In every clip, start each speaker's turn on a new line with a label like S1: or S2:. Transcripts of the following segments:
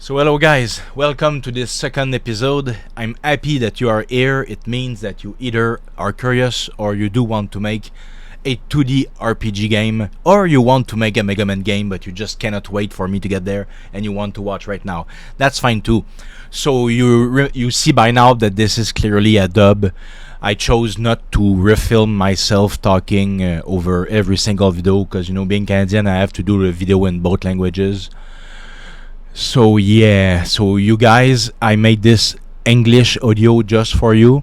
S1: So hello guys, welcome to this second episode. I'm happy that you are here. It means that you either are curious or you do want to make a 2D RPG game, or you want to make a Mega Man game but you just cannot wait for me to get there and you want to watch right now. That's fine too. So you see by now that this is clearly a dub. I chose not to refilm myself talking over every single video because, you know, being Canadian, I have to do the video in both languages. So yeah, so you guys, I made this English audio just for you.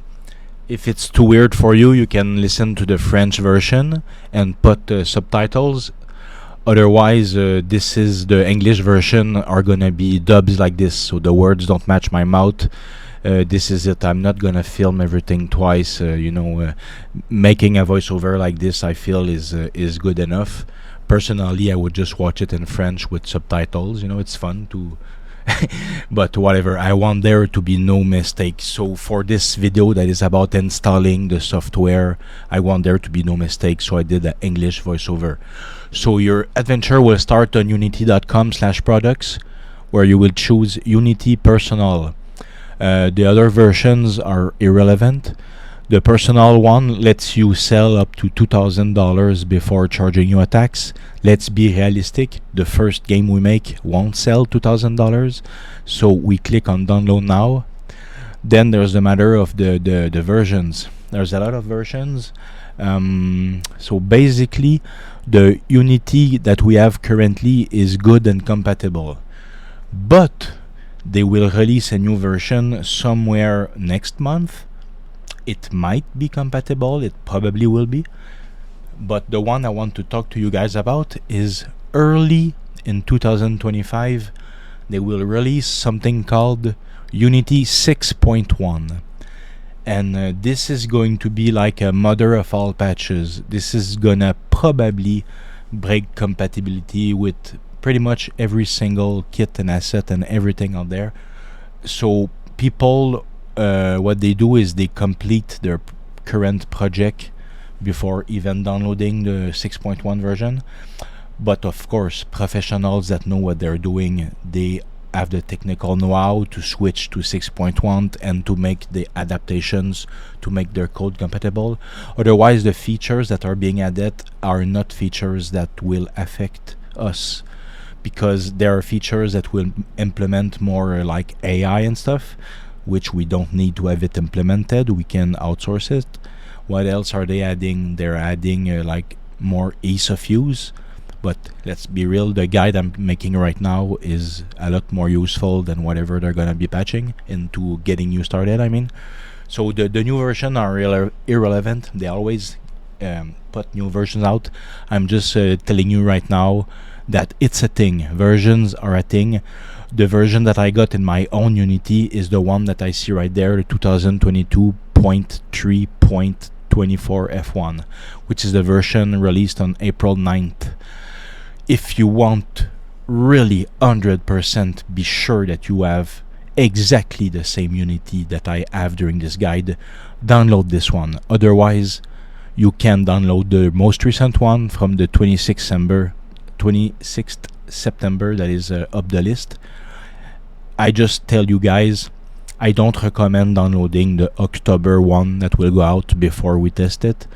S1: If it's too weird for you, you can listen to the French version and put subtitles. Otherwise, this is the English version are gonna be dubs like this, so the words don't match my mouth. This is it. I'm not gonna film everything twice. Making a voiceover like this, I feel is good enough. Personally, I would just watch it in French with subtitles. You know, it's fun to. But whatever, I want there to be no mistake. So for this video that is about installing the software, I want there to be no mistake. So I did an English voiceover. So your adventure will start on unity.com/products, where you will choose Unity Personal. The other versions are irrelevant. The personal one lets you sell up to $2,000 before charging you a tax. Let's be realistic. The first game we make won't sell $2,000. So we click on download now. Then there's the matter of the versions. There's a lot of versions. So basically, the Unity that we have currently is good and compatible. But they will release a new version somewhere next month. It might be compatible, it probably will be, but the one I want to talk to you guys about is early in 2025. They will release something called Unity 6.1, and this is going to be like a mother of all patches. This is gonna probably break compatibility with pretty much every single kit and asset and everything out there. So people, what they do is they complete their current project before even downloading the 6.1 version. But of course, professionals that know what they're doing, they have the technical know-how to switch to 6.1 and to make the adaptations to make their code compatible. Otherwise, the features that are being added are not features that will affect us, because there are features that will implement more like AI and stuff, which we don't need to have it implemented. We can outsource it. What else are they adding? They're adding like more ease of use. But let's be real, the guide I'm making right now is a lot more useful than whatever they're gonna be patching into getting you started, I mean. So the new version are irrelevant. They always put new versions out. I'm just telling you right now that it's a thing. Versions are a thing. The version that I got in my own Unity is the one that I see right there, the 2022.3.24 F1, which is the version released on April 9th. If you want really 100% be sure that you have exactly the same Unity that I have during this guide, download this one. Otherwise, you can download the most recent one from the 26th September that is up the list. I just tell you guys, I don't recommend downloading the October one that will go out before we test it,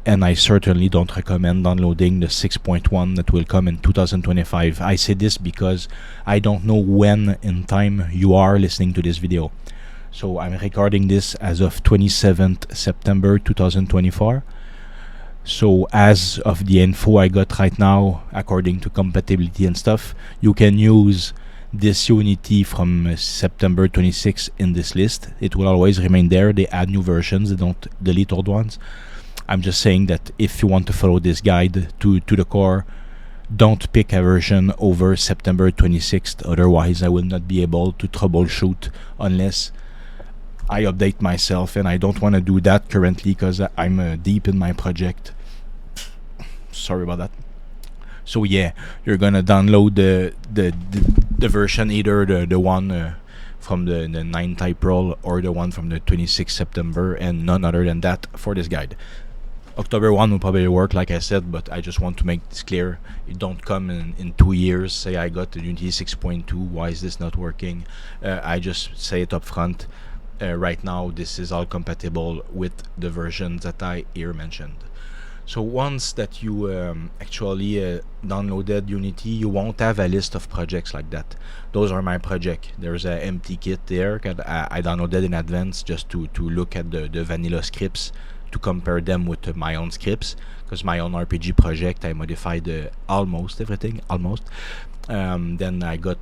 S1: and I certainly don't recommend downloading the 6.1 that will come in 2025. I say this because I don't know when in time you are listening to this video. So I'm recording this as of 27th September 2024. So as of the info I got right now, according to compatibility and stuff, you can use this Unity from September 26th in this list. It will always remain there. They add new versions, they don't delete old ones. I'm just saying that if you want to follow this guide to the core, don't pick a version over September 26th. Otherwise, I will not be able to troubleshoot unless I update myself, and I don't want to do that currently because I'm deep in my project. Sorry about that. So yeah, you're gonna download the version, either the one from the 9th April or the one from the 26th September, and none other than that for this guide. October 1 will probably work, like I said, but I just want to make this clear. It don't come in 2 years, say I got the Unity 6.2, why is this not working? I just say it up front. Right now, this is all compatible with the versions that I here mentioned. So once that you actually downloaded Unity, you won't have a list of projects like that. Those are my project. There's an empty kit there. I downloaded in advance just to look at the vanilla scripts, to compare them with my own scripts, because my own RPG project, I modified almost everything, then I got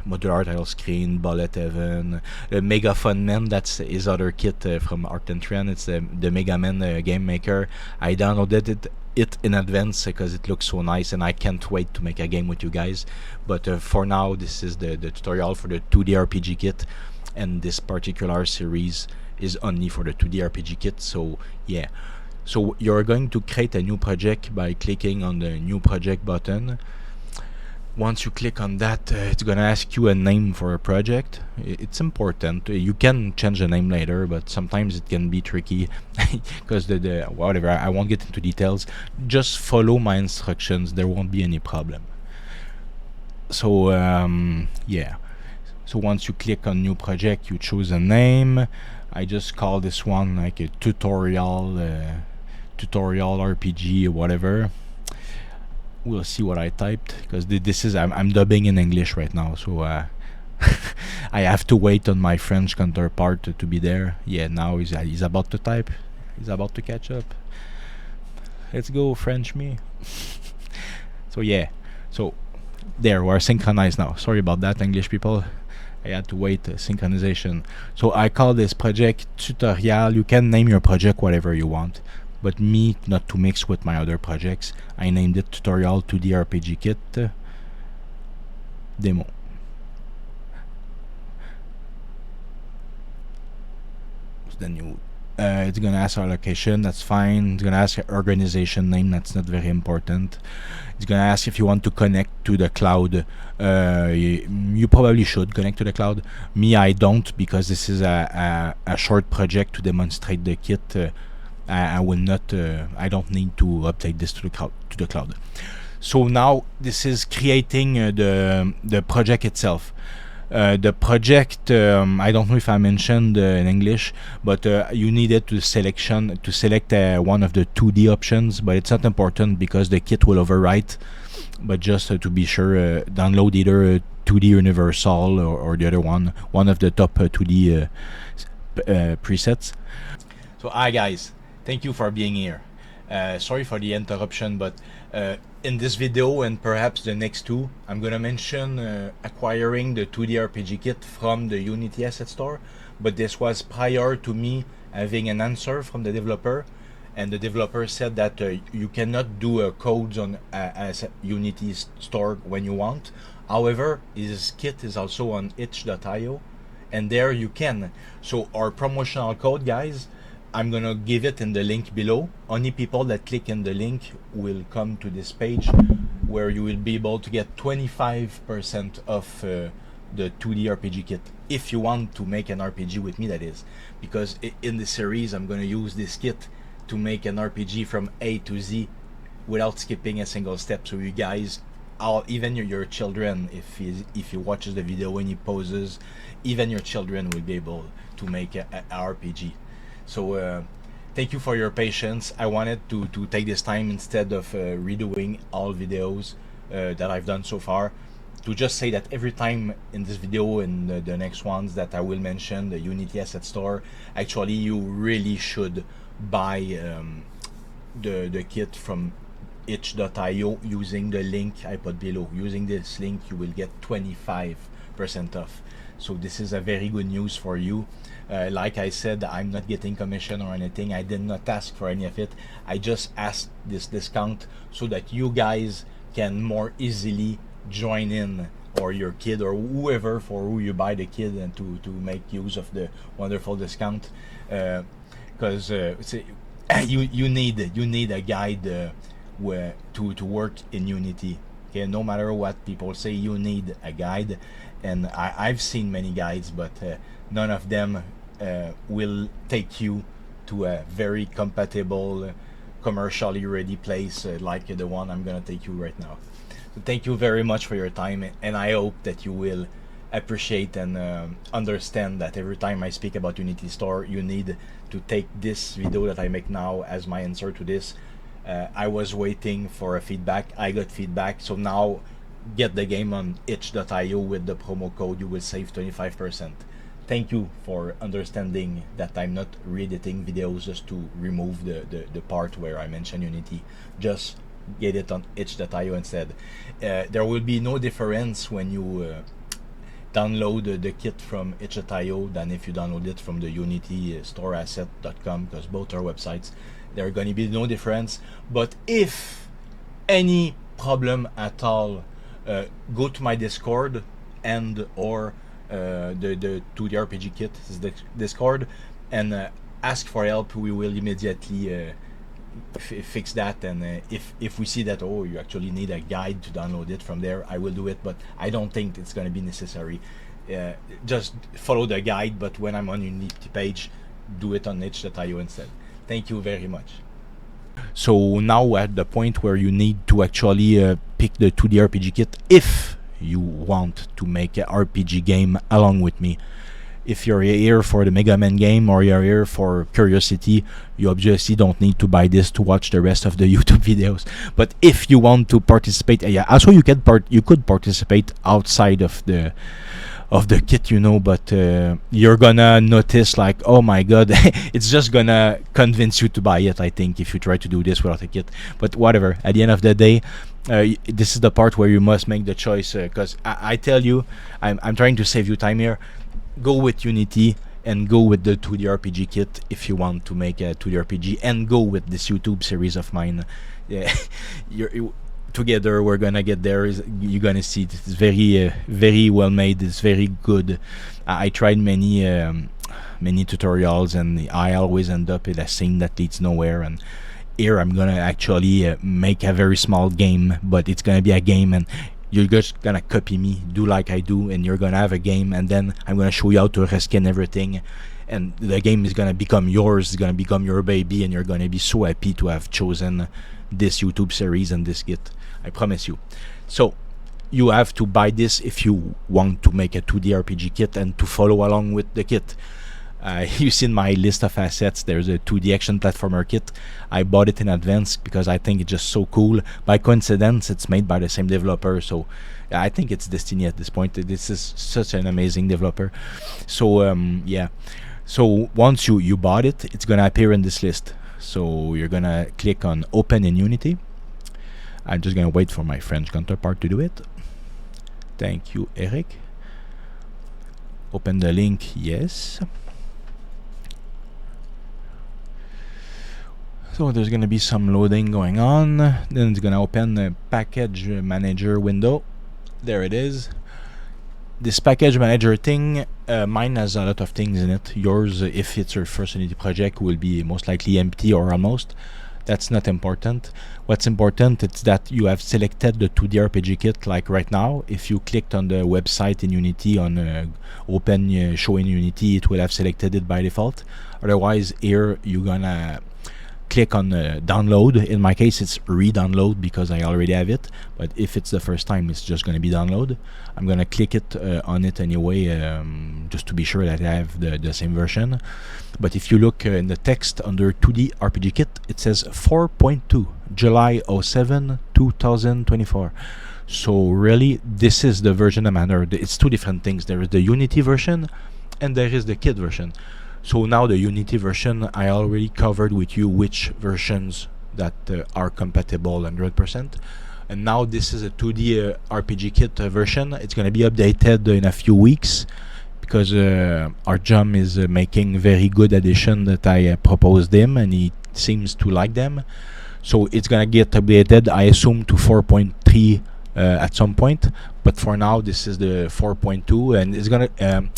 S1: modular title screen, Bullet Heaven, Mega Fun Man, that's his other kit from Arktentrion. It's the Mega Man game maker. I downloaded it in advance because it looks so nice and I can't wait to make a game with you guys. But for now, this is the tutorial for the 2D RPG kit, and this particular series is only for the 2D RPG kit. So yeah, so you're going to create a new project by clicking on the new project button. Once you click on that, it's gonna ask you a name for a project. It's important. You can change the name later, but sometimes it can be tricky because the whatever. I won't get into details. Just follow my instructions. There won't be any problem. So yeah. So once you click on new project, you choose a name. I just call this one like a tutorial RPG or whatever. We'll see what I typed, because this is I'm dubbing in English right now, so I have to wait on my French counterpart to be there. Yeah, now he's about to type. He's about to catch up. Let's go, French me. So yeah, so there, we're synchronized now. Sorry about that, English people. I had to wait synchronization. So I call this project tutorial. You can name your project whatever you want, but me, not to mix with my other projects, I named it Tutorial 2D RPG Kit Demo. So then it's gonna ask our location, that's fine. It's gonna ask organization name, that's not very important. It's gonna ask if you want to connect to the cloud. You probably should connect to the cloud. Me, I don't, because this is a short project to demonstrate the kit. I will not. I don't need to update this to the cloud. So now this is creating the project itself. The project, I don't know if I mentioned in English, but you needed to select one of the 2D options, but it's not important because the kit will overwrite. But just to be sure, download either 2D Universal or the other one of the top 2D presets. So hi guys. Thank you for being here. Sorry for the interruption, but in this video and perhaps the next two, I'm gonna mention acquiring the 2D RPG kit from the Unity Asset Store, but this was prior to me having an answer from the developer, and the developer said that you cannot do codes on as Unity Store when you want. However, his kit is also on itch.io, and there you can. So our promotional code, guys, I'm gonna give it in the link below. Only people that click in the link will come to this page where you will be able to get 25% off the 2D RPG kit, if you want to make an RPG with me, that is, because in the series I'm gonna use this kit to make an RPG from A to Z without skipping a single step. So you guys, even your children, if you watch the video and he pauses, even your children will be able to make a RPG. So thank you for your patience. I wanted to take this time, instead of redoing all videos that I've done so far, to just say that every time in this video and the next ones that I will mention the Unity Asset Store, actually you really should buy the kit from itch.io using the link I put below. Using this link you will get 25% off. So this is a very good news for you. Like I said, I'm not getting commission or anything. I did not ask for any of it. I just asked this discount so that you guys can more easily join in, or your kid or whoever for who you buy the kit, and to make use of the wonderful discount. Because you need a guide to work in Unity. Okay, no matter what people say, you need a guide, and I've seen many guides, but none of them will take you to a very compatible commercially ready place like the one I'm gonna take you right now. So thank you very much for your time, and I hope that you will appreciate and understand that every time I speak about Unity Store, you need to take this video that I make now as my answer to this. I was waiting for a feedback. I got feedback, so now get the game on itch.io with the promo code. You will save 25%. Thank you for understanding that I'm not re-editing videos just to remove the part where I mention Unity. Just get it on itch.io instead. There will be no difference when you download the kit from itch.io than if you download it from the Unity storeasset.com, because both are websites. There going to be no difference. But if any problem at all, go to my Discord and or the 2D RPG kit is the Discord, and ask for help. We will immediately fix that, and if we see that, oh, you actually need a guide to download it from there, I will do it, but I don't think it's going to be necessary. Just follow the guide, but when I'm on Unity page, do it on itch.io instead. Thank you very much. So now at the point where you need to actually pick the 2D RPG kit if you want to make an RPG game along with me. If you're here for the Mega Man game or you're here for curiosity, you obviously don't need to buy this to watch the rest of the YouTube videos. But if you want to participate, yeah, also you could participate outside of the kit, you know, but you're gonna notice like, oh my god, it's just gonna convince you to buy it, I think, if you try to do this without a kit. But whatever, at the end of the day, this is the part where you must make the choice, because I tell you, I'm trying to save you time here. Go with Unity and go with the 2D RPG kit if you want to make a 2D RPG, and go with this YouTube series of mine. Yeah, together we're gonna get there. You're gonna see it's very well made. It's very good. I tried many tutorials, and I always end up in a scene that leads nowhere. And here I'm gonna actually make a very small game, but it's gonna be a game, and you're just gonna copy me, do like I do, and you're gonna have a game, and then I'm gonna show you how to reskin everything, and the game is gonna become yours. It's gonna become your baby, and you're gonna be so happy to have chosen this YouTube series and this kit. I promise you. So you have to buy this if you want to make a 2D RPG kit and to follow along with the kit. You see in my list of assets, there's a 2D action platformer kit. I bought it in advance because I think it's just so cool. By coincidence, it's made by the same developer, so I think it's Destiny at this point. This is such an amazing developer. So yeah, so once you bought it, it's gonna appear in this list. So you're gonna click on Open in Unity. I'm just gonna wait for my French counterpart to do it. Thank you, Eric. Open the link, yes. So there's gonna be some loading going on. Then it's gonna open the package manager window. There it is. This package manager thing, mine has a lot of things in it. Yours, if it's your first Unity project, will be most likely empty or almost. That's not important. What's important is that you have selected the 2D RPG kit. Like right now, if you clicked on the website in Unity on open show in Unity, it will have selected it by default. Otherwise, here you're gonna click on download. In my case, it's re-download because I already have it, but if it's the first time, it's just going to be download. I'm going to click it on it anyway, just to be sure that I have the same version. But if you look in the text under 2D RPG kit, it says 4.2 July 07 2024. So really, this is the version I'm under. It's two different things. There is the Unity version and there is the kit version. So now the Unity version, I already covered with you which versions that are compatible 100%. And now this is a 2D RPG kit version. It's going to be updated in a few weeks because Arjun is making very good addition that I proposed him, and he seems to like them. So it's going to get updated, I assume, to 4.3 at some point, but for now this is the 4.2, and it's gonna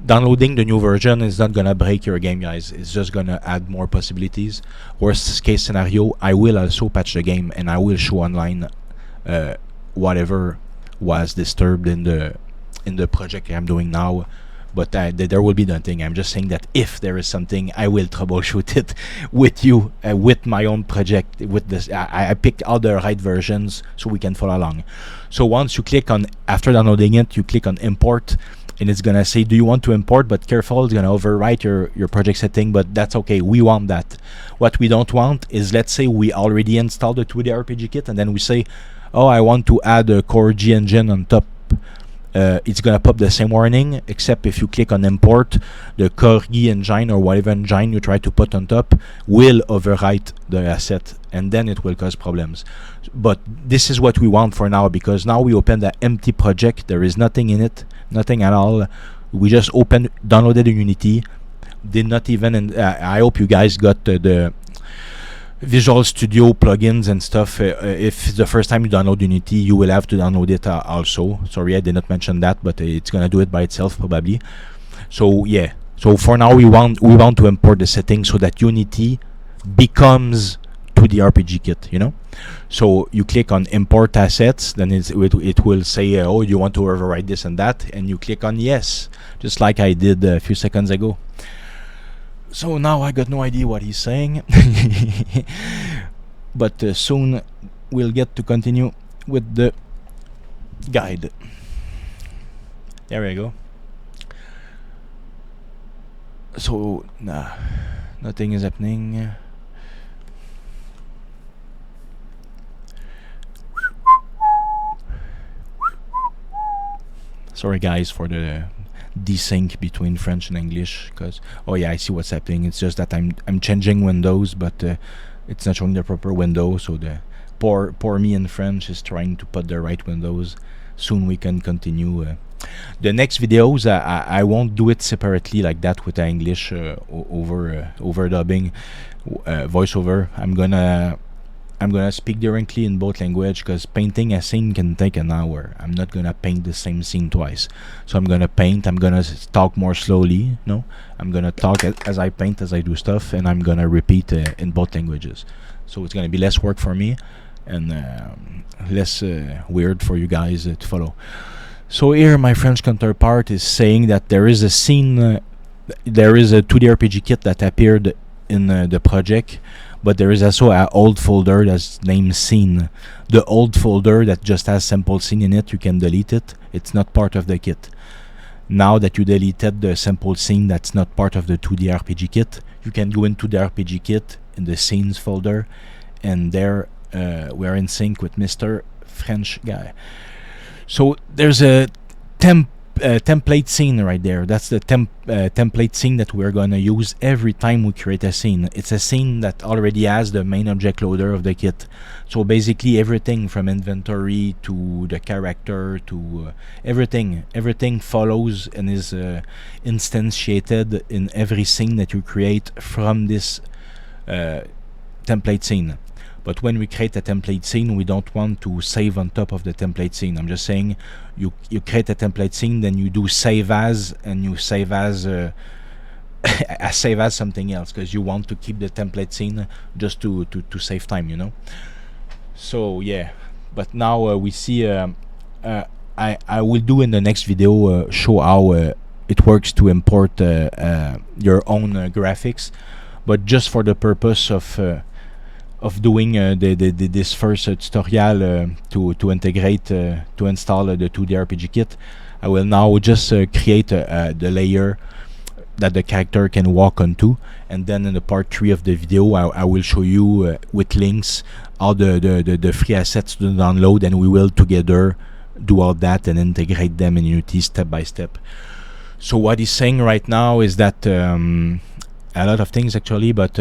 S1: downloading the new version is not gonna break your game, guys. It's just gonna add more possibilities. Worst case scenario, I will also patch the game and I will show online whatever was disturbed in the project I'm doing now but there will be nothing. I'm just saying that if there is something, I will troubleshoot it with you, with my own project. With this, I picked all the right versions so we can follow along. So once you click on, after downloading it, you click on import, and it's gonna say, do you want to import? But careful, it's gonna overwrite your project setting, but that's okay. We want that. What we don't want is, let's say we already installed the 2D RPG kit, and then we say, oh, I want to add a Core G engine on top. It's gonna pop the same warning, except if you click on import, the Core G engine or whatever engine you try to put on top will overwrite the asset, and then it will cause problems. But this is what we want for now, because now we open the empty project. There is nothing in it, nothing at all. We just downloaded the Unity. Did not even, and I hope you guys got the Visual Studio plugins and stuff. If it's the first time you download Unity, you will have to download it also. Sorry, I did not mention that, but it's gonna do it by itself probably. So yeah. So for now, we want to import the settings so that Unity becomes 2D RPG kit. You know. So you click on import assets, then it will say, oh, you want to override this and that, and you click on yes, just like I did a few seconds ago. So now I got no idea what he's saying, but soon we'll get to continue with the guide. There we go. So nothing is happening. Sorry guys for the desync between French and English, because oh yeah, I see what's happening. It's just that I'm changing windows, but it's not showing the proper window, so the poor me in French is trying to put the right windows. Soon we can continue. The next videos, I won't do it separately like that with the English overdubbing, voiceover. I'm gonna speak directly in both language, because painting a scene can take an hour. I'm not gonna paint the same scene twice. So I'm gonna paint, I'm gonna talk more slowly, no? I'm gonna talk as I paint, as I do stuff, and I'm gonna repeat in both languages. So it's gonna be less work for me, and less weird for you guys to follow. So here my French counterpart is saying that there is a scene, there is a 2D RPG kit that appeared in the project, but there is also an old folder that's named scene. The old folder that just has sample scene in it, you can delete it. It's not part of the kit. Now that you deleted the sample scene that's not part of the 2D RPG kit, you can go into the RPG kit in the scenes folder, and there we're in sync with Mr. French guy. So there's a template scene right there. That's the template scene that we're gonna use every time we create a scene. It's a scene that already has the main object loader of the kit. So basically everything from inventory to the character to everything follows and is instantiated in every scene that you create from this template scene. But when we create a template scene, we don't want to save on top of the template scene. I'm just saying, you create a template scene, then you do save as, and you save as save as something else, because you want to keep the template scene just to save time, you know. So yeah, but now we see. I will do in the next video show how it works to import your own graphics, but just for the purpose of doing this first tutorial to integrate to install the 2D RPG kit, I will now just create the layer that the character can walk onto, and then in the part 3 of the video I will show you with links all the free assets to download, and we will together do all that and integrate them in Unity step by step. So what he's saying right now is that a lot of things actually, but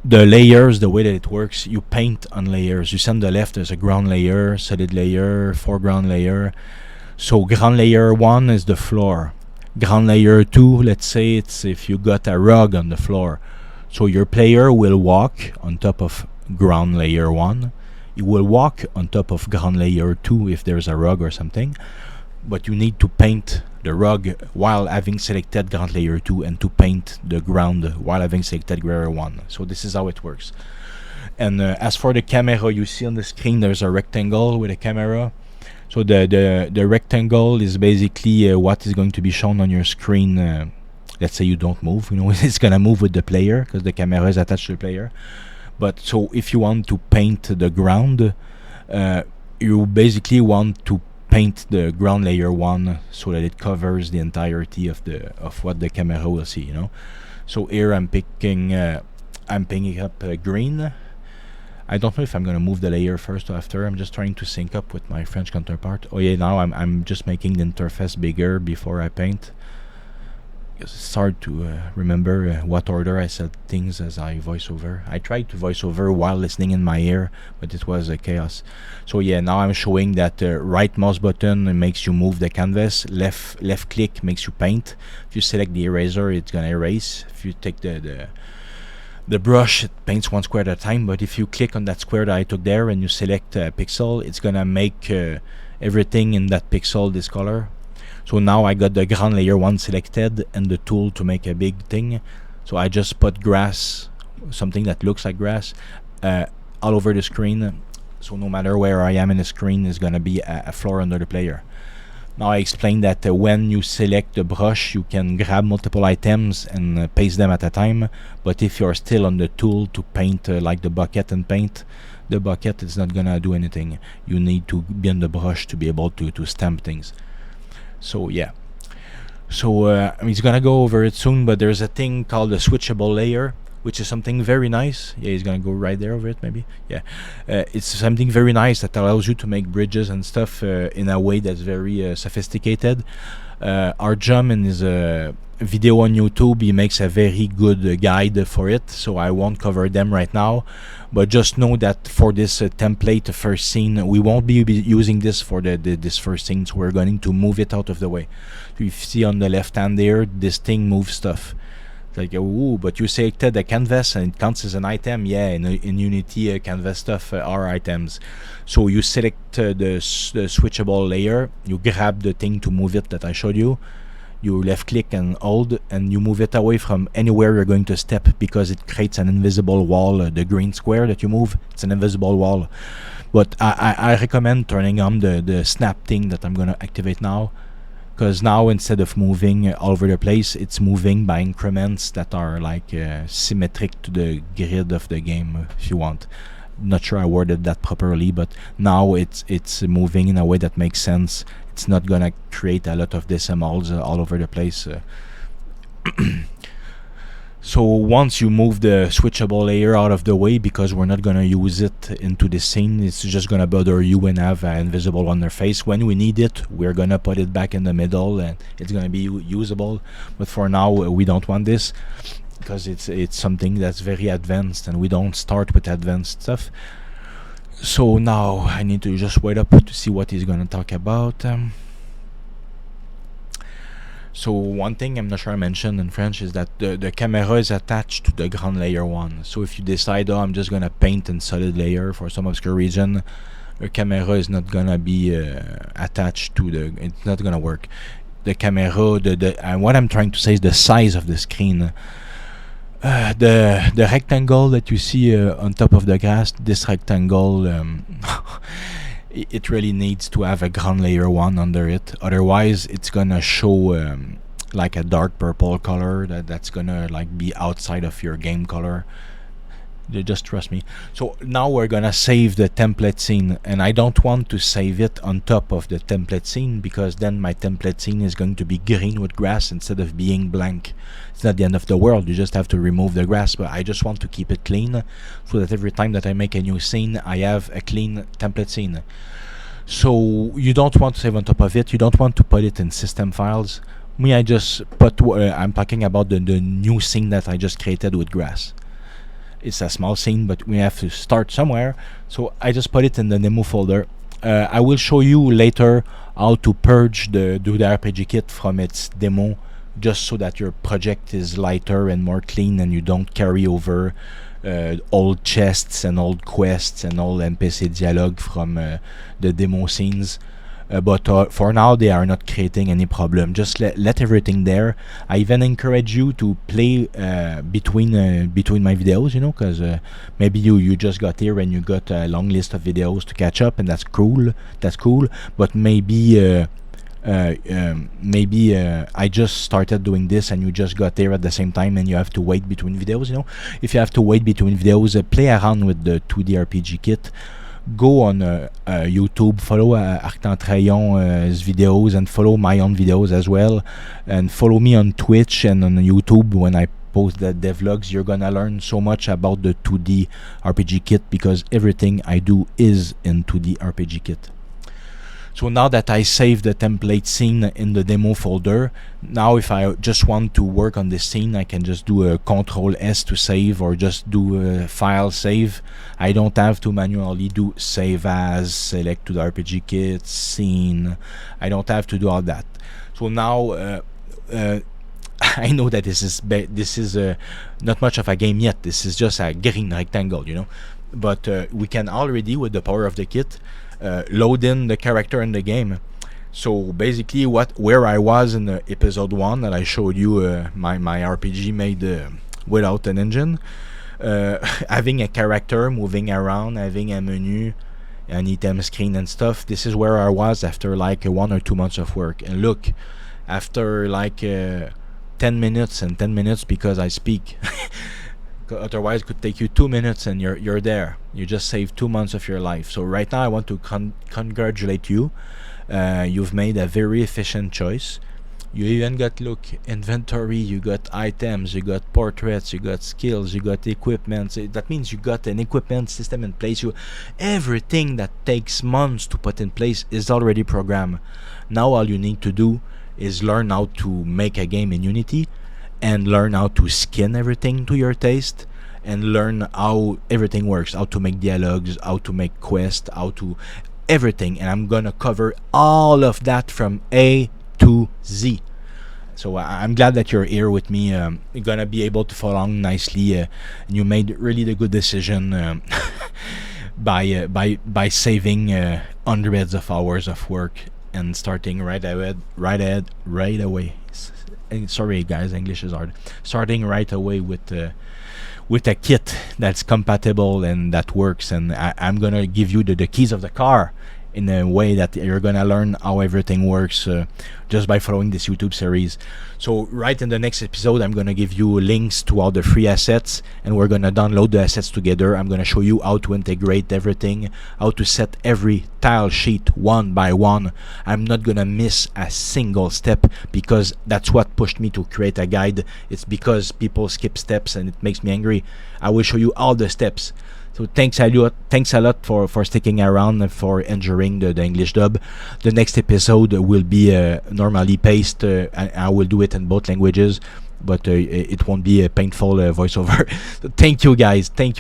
S1: the layers, the way that it works, you paint on layers. You see on the left there's a ground layer, solid layer, foreground layer. So ground layer 1 is the floor. Ground layer 2, let's say it's if you got a rug on the floor. So your player will walk on top of ground layer 1. He will walk on top of ground layer 2 if there's a rug or something. But you need to paint the rug while having selected ground layer 2, and to paint the ground while having selected layer 1. So this is how it works. And as for the camera, you see on the screen there's a rectangle with a camera. So the rectangle is basically what is going to be shown on your screen. Let's say you don't move, it's gonna move with the player because the camera is attached to the player. But so if you want to paint the ground, you basically want to paint the ground layer 1 so that it covers the entirety of what the camera will see. So here I'm picking up green. I don't know if I'm gonna move the layer first or after. I'm just trying to sync up with my French counterpart. Oh yeah, now I'm just making the interface bigger before I paint. It's hard to remember what order I said things as I voice over. I tried to voice over while listening in my ear, but it was a chaos. So yeah, now I'm showing that right mouse button makes you move the canvas, left click makes you paint. If you select the eraser, it's gonna erase. If you take the brush, it paints one square at a time, but if you click on that square that I took there and you select a pixel, it's gonna make everything in that pixel this color. So now I got the ground layer 1 selected and the tool to make a big thing. So I just put grass, something that looks like grass, all over the screen. So no matter where I am in the screen, is gonna be a floor under the player. Now I explained that when you select the brush, you can grab multiple items and paste them at a time. But if you're still on the tool to paint like the bucket and paint, the bucket is not gonna do anything. You need to be on the brush to be able to stamp things. So yeah. So he's gonna go over it soon, but there's a thing called a switchable layer, which is something very nice. Yeah, he's gonna go right there over it, maybe. Yeah, it's something very nice that allows you to make bridges and stuff in a way that's very sophisticated. Arjum in his video on YouTube, he makes a very good guide for it, so I won't cover them right now. But just know that for this template first scene, we won't be using this for this first scene, so we're going to move it out of the way. So you see on the left hand there, this thing moves stuff. It's like, ooh, but you selected a canvas and it counts as an item. Yeah, in Unity, canvas stuff are items. So you select the switchable layer, you grab the thing to move it that I showed you, you left click and hold, and you move it away from anywhere you're going to step, because it creates an invisible wall. The green square that you move, it's an invisible wall. But I recommend turning on the snap thing that I'm going to activate now, because now instead of moving all over the place, it's moving by increments that are like symmetric to the grid of the game, if you want. Not sure I worded that properly, but now it's moving in a way that makes sense. It's not gonna create a lot of decimals all over the place. So once you move the switchable layer out of the way, because we're not gonna use it into the scene, it's just gonna bother you and have an invisible on their face. When we need it, we're gonna put it back in the middle and it's gonna be usable. But for now, we don't want this, because it's something that's very advanced and we don't start with advanced stuff. So now I need to just wait up to see what he's gonna talk about. So one thing I'm not sure I mentioned in French is that the camera is attached to the ground layer 1. So if you decide, oh, I'm just gonna paint in solid layer for some obscure reason, the camera is not gonna be attached to it's not gonna work. The camera, and what I'm trying to say is the size of the screen. The rectangle that you see on top of the grass, this rectangle, it really needs to have a ground layer 1 under it. Otherwise, it's gonna show like a dark purple color that's gonna like be outside of your game color. Just trust me. So now we're gonna save the template scene, and I don't want to save it on top of the template scene, because then my template scene is going to be green with grass instead of being blank. It's not the end of the world, you just have to remove the grass, but I just want to keep it clean so that every time that I make a new scene, I have a clean template scene. So you don't want to save on top of it, you don't want to put it in system files. Me, I just put, I'm talking about the new scene that I just created with grass. It's a small scene, but we have to start somewhere, so I just put it in the demo folder. I will show you later how to purge the RPG kit from its demo, just so that your project is lighter and more clean and you don't carry over old chests and old quests and old NPC dialogue from the demo scenes. but for now they are not creating any problem. Just let everything there. I even encourage you to play between my videos, you know, because maybe you just got here and you got a long list of videos to catch up, and that's cool. But maybe I just started doing this and you just got there at the same time and you have to wait between videos, you know. If you have to wait between videos, play around with the 2D RPG kit. Go on YouTube, follow Arktentrion's videos, and follow my own videos as well, and follow me on Twitch and on YouTube when I post the devlogs. You're gonna learn so much about the 2D RPG kit, because everything I do is in 2D RPG kit. So now that I saved the template scene in the demo folder, now if I just want to work on this scene, I can just do a Ctrl+S to save, or just do a file save. I don't have to manually do save as, select to the RPG kit, scene. I don't have to do all that. So now I know that this is not much of a game yet. This is just a green rectangle, you know. But we can already, with the power of the kit, load in the character in the game. So basically where I was in episode 1 that I showed you, my RPG made without an engine, having a character moving around, having a menu, an item screen and stuff. This is where I was after like 1 or 2 months of work. And look, after like 10 minutes and 10 minutes, because I speak otherwise it could take you 2 minutes and you're there. You just saved 2 months of your life. So right now I want to congratulate you. You've made a very efficient choice. You even got, look, inventory, you got items, you got portraits, you got skills, you got equipment. So that means you got an equipment system in place. Everything that takes months to put in place is already programmed. Now all you need to do is learn how to make a game in Unity, and learn how to skin everything to your taste, and learn how everything works, how to make dialogues, how to make quests, how to everything. And I'm gonna cover all of that from A to Z. So I'm glad that you're here with me. You're gonna be able to follow along nicely, and you made really the good decision by saving hundreds of hours of work and starting right away. Sorry guys, English is hard. Starting right away with a kit that's compatible and that works. And I'm gonna give you the keys of the car in a way that you're gonna learn how everything works just by following this YouTube series. So right in the next episode, I'm gonna give you links to all the free assets, and we're gonna download the assets together. I'm gonna show you how to integrate everything, how to set every tile sheet one by one. I'm not gonna miss a single step, because that's what pushed me to create a guide. It's because people skip steps and it makes me angry. I will show you all the steps. So thanks a lot for sticking around and for enduring the English dub. The next episode will be normally paced. I will do it in both languages, but it won't be a painful voiceover. So thank you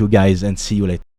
S1: guys, and see you later.